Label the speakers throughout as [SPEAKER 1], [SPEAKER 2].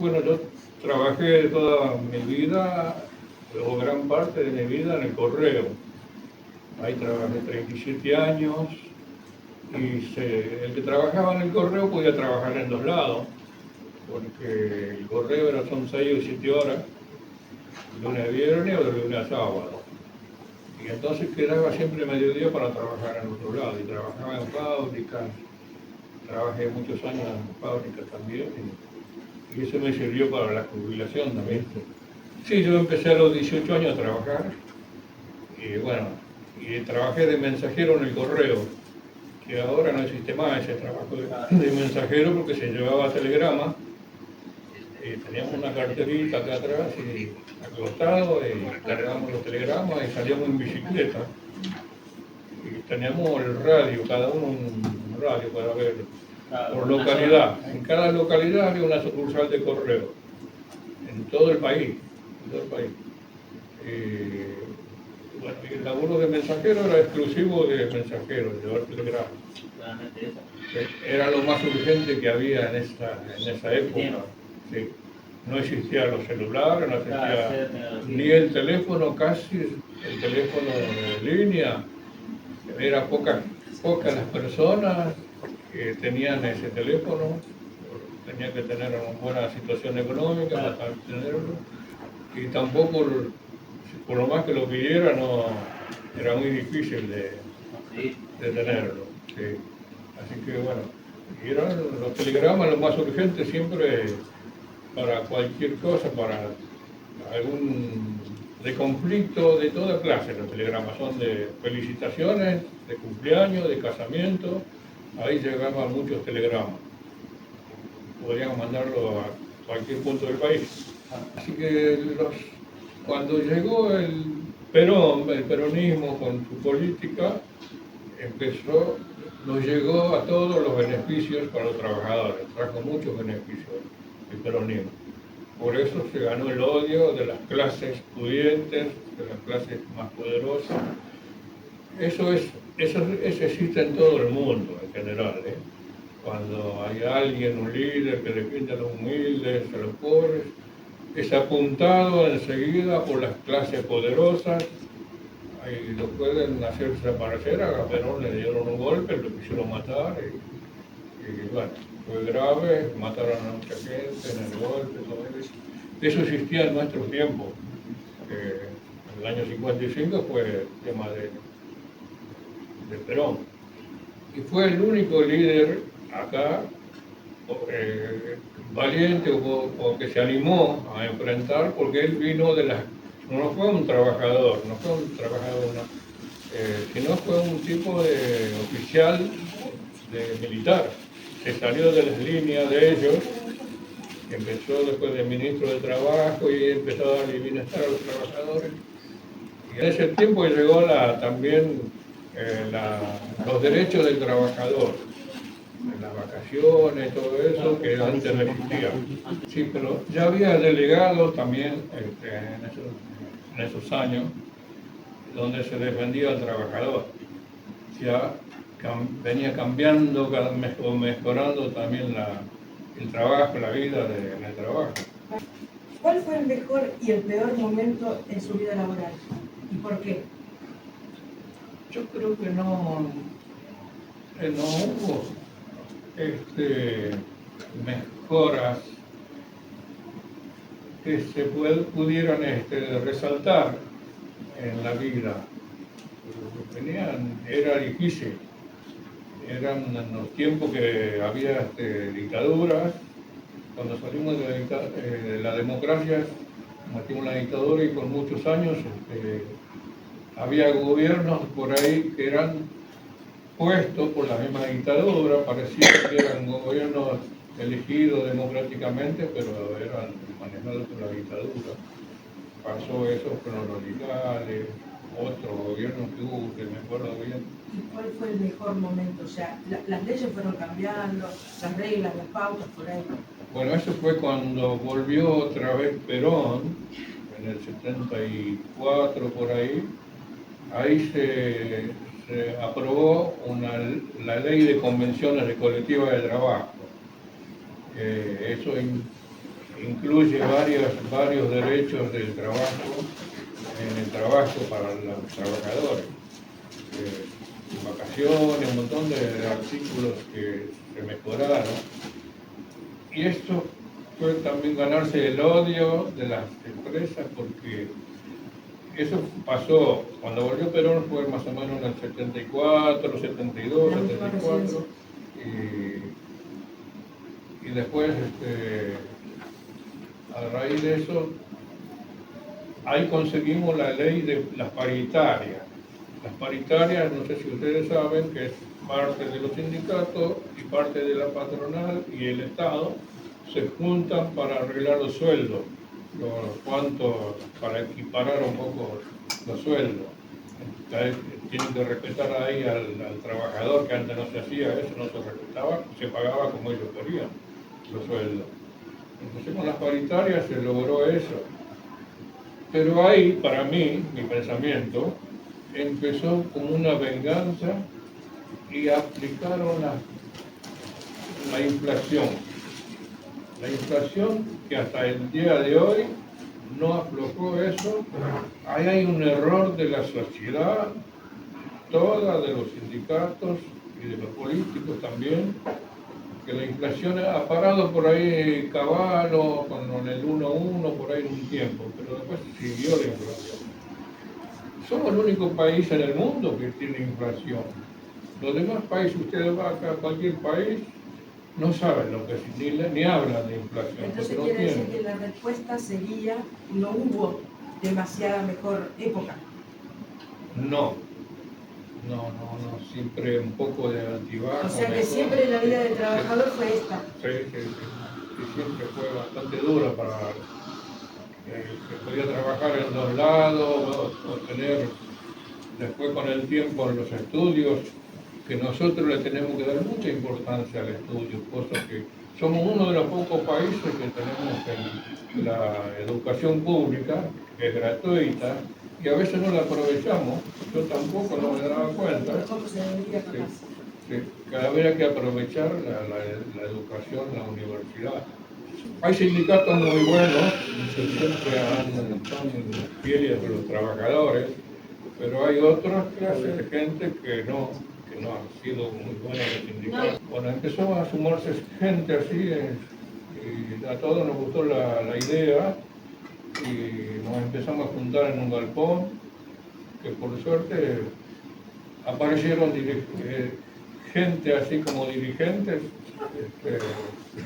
[SPEAKER 1] Bueno, yo trabajé toda mi vida, o gran parte de mi vida, en el correo. Ahí trabajé 37 años y el que trabajaba en el correo podía trabajar en dos lados, porque el correo son 6 o 7 horas, de lunes a viernes o de lunes a sábado. Y entonces quedaba siempre mediodía para trabajar en otro lado. Y trabajaba en fábricas, trabajé muchos años en fábricas también. Y eso me sirvió para la jubilación también. Sí, yo empecé a los 18 años a trabajar. Y bueno, y trabajé de mensajero en el correo, que ahora no existe más ese trabajo de mensajero porque se llevaba telegrama. Y teníamos una carterita acá atrás y acostado y cargábamos los telegramas y salíamos en bicicleta. Y teníamos el radio, cada uno un radio para ver por localidad. En cada localidad había una sucursal de correo, en todo el país. En todo el país. Bueno, y el laburo de mensajero era exclusivo de mensajeros, de llevar telegramas. Era lo más urgente que había en esa época. Sí. No existían los celulares, no existía ni el teléfono, casi el teléfono de línea. Eran pocas las personas que tenían ese teléfono. Tenían que tener una buena situación económica para tenerlo. Y tampoco, por lo más que lo pidiera, no era muy difícil de tenerlo. Sí. Así que bueno, y eran los telegramas los más urgentes siempre para cualquier cosa, para algún de conflicto de toda clase. Los telegramas son de felicitaciones, de cumpleaños, de casamiento. Ahí llegaban muchos telegramas. Podríamos mandarlo a cualquier punto del país. Así que cuando llegó el peronismo con su política, nos llegó a todos los beneficios para los trabajadores, trajo muchos beneficios el peronismo. Por eso se ganó el odio de las clases pudientes, de las clases más poderosas. Eso existe en todo el mundo en general, ¿eh? Cuando hay alguien, un líder que defiende a los humildes, a los pobres, es apuntado enseguida por las clases poderosas y lo pueden hacer desaparecer. A Perón le dieron un golpe, lo quisieron matar y bueno, fue grave, mataron a mucha gente en el golpe, todo eso. Eso existía en nuestro tiempo. En el año 55 fue el tema de Perón. Y fue el único líder acá valiente o que se animó a enfrentar, porque él vino no fue un trabajador, sino fue un tipo de oficial militar, que salió de las líneas de ellos, que empezó después de ministro de Trabajo y empezó a darle bienestar a los trabajadores. Y en ese tiempo llegó también los derechos del trabajador, las vacaciones, todo eso, que antes no existía. Sí, pero ya había delegados también en esos años, donde se defendía al trabajador. Ya venía cambiando o mejorando también el trabajo, la vida en el trabajo.
[SPEAKER 2] ¿Cuál fue el mejor y el peor momento en su vida laboral? ¿Y por qué?
[SPEAKER 1] Yo creo que no hubo mejoras que se pudieran resaltar en la vida. Era difícil. Eran los tiempos que había dictaduras. Cuando salimos de la democracia, metimos la dictadura y por muchos años había gobiernos por ahí que eran puestos por la misma dictadura, parecía que eran gobiernos elegidos democráticamente, pero eran manejados por la dictadura. Pasó eso con los radicales, otro gobierno que hubo, que me acuerdo bien.
[SPEAKER 2] ¿Y cuál fue el mejor momento? O sea, las leyes fueron cambiando, las reglas, las pautas, por ahí.
[SPEAKER 1] Bueno, eso fue cuando volvió otra vez Perón, en el 74 por ahí. Ahí se aprobó la ley de convenciones de colectivas de trabajo. Eso incluye varios derechos del trabajo, en el trabajo para los trabajadores. Vacaciones, un montón de artículos que se mejoraron. Y esto fue también ganarse el odio de las empresas, porque eso pasó, cuando volvió Perón fue más o menos en el 74, 72, 74, y después, a raíz de eso, ahí conseguimos la ley de las paritarias. Las paritarias, no sé si ustedes saben, que es parte de los sindicatos y parte de la patronal y el Estado se juntan para arreglar los sueldos, para equiparar un poco los sueldos. Tienen que respetar ahí al trabajador, que antes no se hacía eso, no se respetaba, se pagaba como ellos querían los sueldos. Entonces con las paritarias se logró eso. Pero ahí, para mí, mi pensamiento, empezó como una venganza y aplicaron la inflación. La inflación que hasta el día de hoy no aflojó eso. Ahí hay un error de la sociedad, toda, de los sindicatos y de los políticos también, que la inflación ha parado por ahí caballo con el 1,1 por ahí un tiempo, pero después siguió la inflación. Somos el único país en el mundo que tiene inflación. Los demás países, ustedes van acá a cualquier país, no saben lo que es, ni hablan de inflación.
[SPEAKER 2] Entonces
[SPEAKER 1] no
[SPEAKER 2] quiere
[SPEAKER 1] tienen.
[SPEAKER 2] decir que la respuesta sería, no hubo demasiada mejor época.
[SPEAKER 1] No, siempre un poco de altibajo.
[SPEAKER 2] O sea que
[SPEAKER 1] mejor.
[SPEAKER 2] siempre la vida del trabajador fue esta.
[SPEAKER 1] Sí, siempre fue bastante dura para que podía trabajar en 2 lados, o tener después con el tiempo en los estudios, que nosotros le tenemos que dar mucha importancia al estudio, cosa que somos uno de los pocos países que tenemos la educación pública, que es gratuita, y a veces no la aprovechamos. Yo tampoco no me daba cuenta.
[SPEAKER 2] ¿Cómo se debería capaz?
[SPEAKER 1] Sí, cada vez hay que aprovechar la educación, la universidad. Hay sindicatos muy buenos, que siempre son fieles de los trabajadores, pero hay otras clases de gente que no han sido muy buenos los sindicatos. Bueno, empezó a sumarse gente así, y a todos nos gustó la idea, y nos empezamos a juntar en un galpón, que por suerte aparecieron gente así como dirigentes,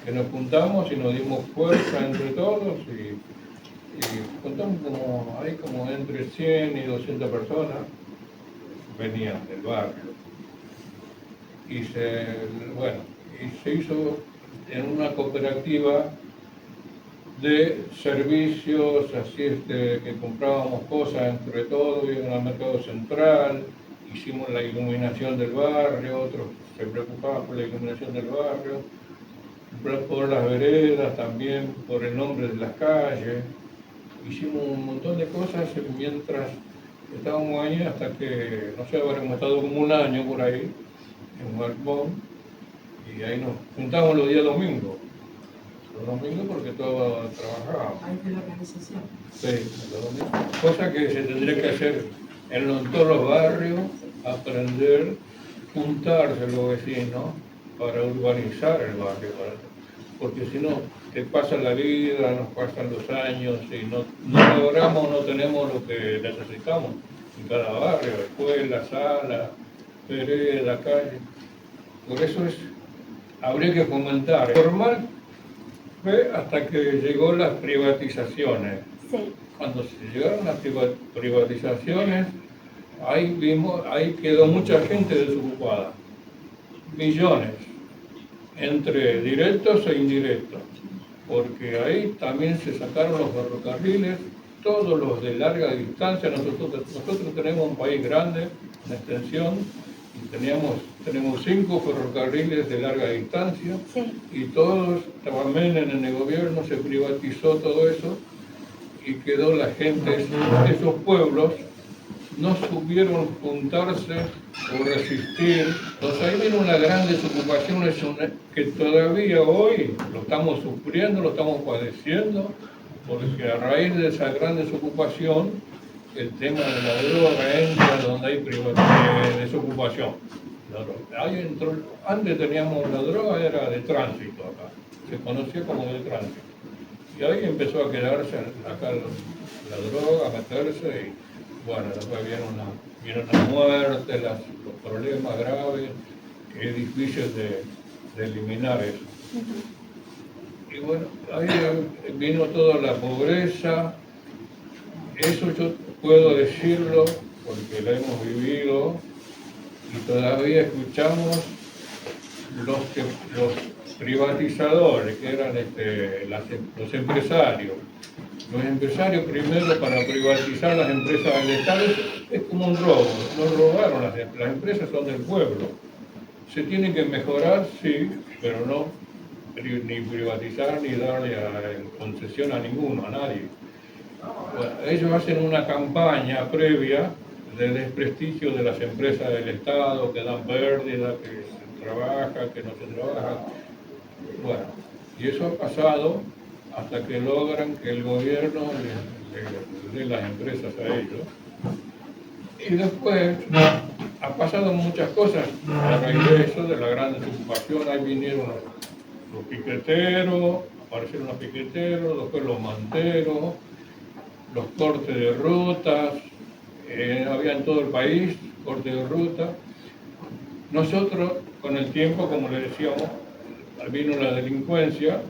[SPEAKER 1] que nos juntamos y nos dimos fuerza entre todos, y juntamos como entre 100 y 200 personas, venían del barrio. Y se hizo en una cooperativa de servicios, así que comprábamos cosas entre todos, iban al mercado central, hicimos la iluminación del barrio, otros se preocupaban por la iluminación del barrio, por las veredas también, por el nombre de las calles. Hicimos un montón de cosas mientras estábamos ahí, hasta que, no sé, habremos estado como un año por ahí, en un galpón, y ahí nos juntamos los días domingos. Los domingos porque todos trabajábamos.
[SPEAKER 2] Ahí fue la organización.
[SPEAKER 1] Sí, los domingos. Cosa que se tendría que hacer en todos los barrios, aprender, juntarse los vecinos para urbanizar el barrio. Porque si no, te pasa la vida, nos pasan los años y no logramos, no tenemos lo que necesitamos en cada barrio, escuela, sala, vereda, calle. Por eso habría que fomentar. Formal fue hasta que llegó las privatizaciones.
[SPEAKER 3] Sí.
[SPEAKER 1] Cuando se llegaron las privatizaciones, ahí quedó mucha gente desocupada. Millones, entre directos e indirectos. Porque ahí también se sacaron los ferrocarriles, todos los de larga distancia. Nosotros tenemos un país grande en extensión, y tenemos 5 ferrocarriles de larga distancia,
[SPEAKER 3] Sí.
[SPEAKER 1] y todos, también en el gobierno se privatizó todo eso, y quedó la gente, esos pueblos no supieron juntarse por resistir. Entonces ahí viene una gran desocupación que todavía hoy lo estamos sufriendo, lo estamos padeciendo, porque a raíz de esa gran desocupación, el tema de la droga entra donde hay desocupación. Ahí entró, antes teníamos la droga, era de tránsito acá, se conocía como de tránsito. Y ahí empezó a quedarse acá la droga, a meterse, y bueno, después vieron la muerte, los problemas graves, que es difícil de eliminar eso. Y bueno, ahí vino toda la pobreza, eso yo puedo decirlo porque lo hemos vivido y todavía escuchamos los privatizadores, que eran los empresarios. Los empresarios primero para privatizar las empresas del Estado es como un robo, nos robaron las empresas, son del pueblo. Se tienen que mejorar, sí, pero no ni privatizar ni darle concesión a ninguno, a nadie. Bueno, ellos hacen una campaña previa de desprestigio de las empresas del Estado, que dan pérdida, que se trabaja, que no se trabaja. Bueno, y eso ha pasado hasta que logran que el gobierno le dé las empresas a ellos. Y después ha pasado muchas cosas a raíz de eso, de la gran desocupación. Ahí vinieron los piqueteros, aparecieron los piqueteros, después los manteros, los cortes de rutas, había en todo el país cortes de ruta. Nosotros, con el tiempo, como le decíamos, vino la delincuencia